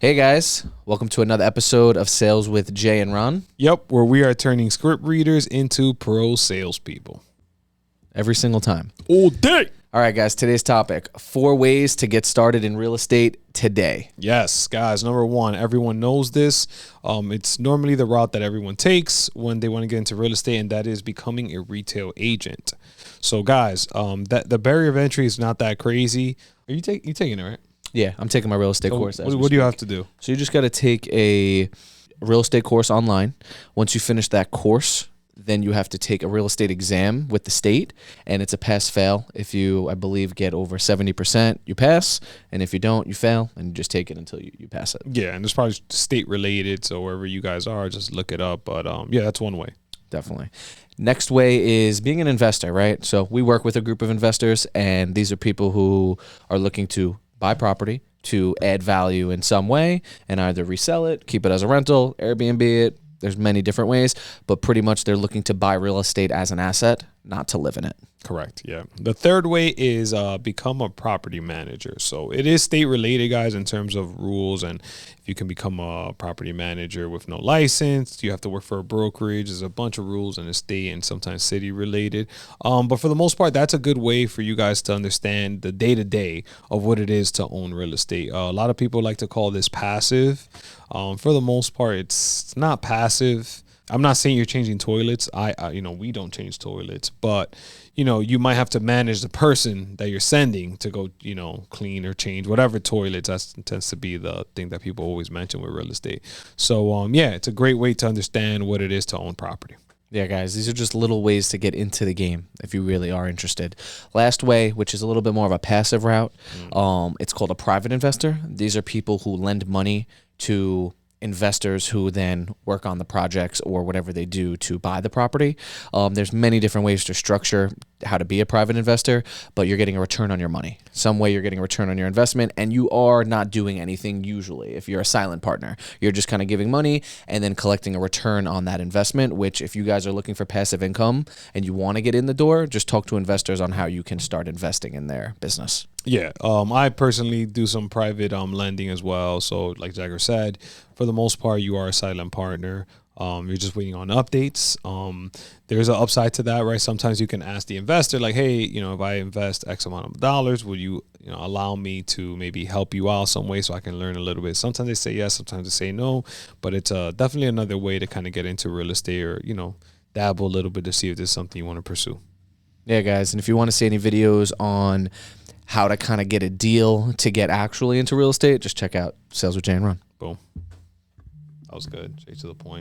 Hey guys, welcome to another episode of Sales with Jay and Ron. Yep, where we are turning script readers into pro salespeople. Every single time. All day. All right, guys, today's topic, 4 ways to get started in real estate today. Yes, guys, number one, everyone knows this. It's normally the route that everyone takes when they want to get into real estate, and that is becoming a retail agent. So, guys, that the barrier of entry is not that crazy. Are you taking it, right? Yeah, I'm taking my real estate course. What do you have to do? So you just got to take a real estate course online. Once you finish that course, then you have to take a real estate exam with the state, and it's a pass-fail. If you, I believe, get over 70%, you pass, and if you don't, you fail, and you just take it until you pass it. Yeah, and it's probably state-related, so wherever you guys are, just look it up. But yeah, that's one way. Definitely. Next way is being an investor, right? So we work with a group of investors, and these are people who are looking to buy property to add value in some way and either resell it, keep it as a rental, Airbnb it. There's many different ways, but pretty much they're looking to buy real estate as an asset, not to live in it. Correct. Yeah. The third way is become a property manager. So it is state related, guys, in terms of rules. And if you can become a property manager with no license, you have to work for a brokerage. There's a bunch of rules in the state and sometimes city related. But for the most part, that's a good way for you guys to understand the day to day of what it is to own real estate. A lot of people like to call this passive. For the most part, it's not passive. I'm not saying you're changing toilets. We don't change toilets, but you might have to manage the person that you're sending to go, clean or change whatever toilets. That tends to be the thing that people always mention with real estate. So, it's a great way to understand what it is to own property. Yeah, guys, these are just little ways to get into the game if you really are interested. Last way, which is a little bit more of a passive route, it's called a private investor. These are people who lend money to investors who then work on the projects or whatever they do to buy the property. There's many different ways to structure how to be a private investor, but you're getting a return on your money. Some way you're getting a return on your investment, and you are not doing anything usually. If you're a silent partner, you're just kind of giving money and then collecting a return on that investment, which if you guys are looking for passive income and you want to get in the door, just talk to investors on how you can start investing in their business. Yeah, I personally do some private lending as well. So like Jagger said, for the most part, you are a silent partner. You're just waiting on updates. There's an upside to that, right? Sometimes you can ask the investor, like, hey, if I invest X amount of dollars, would you, allow me to maybe help you out some way so I can learn a little bit? Sometimes they say yes, sometimes they say no, but it's definitely another way to kind of get into real estate or, dabble a little bit to see if there's something you want to pursue. Yeah, guys. And if you want to see any videos on how to kind of get a deal to get actually into real estate, just check out Sales with Jay and Ron. Boom. That was good. Straight to the point.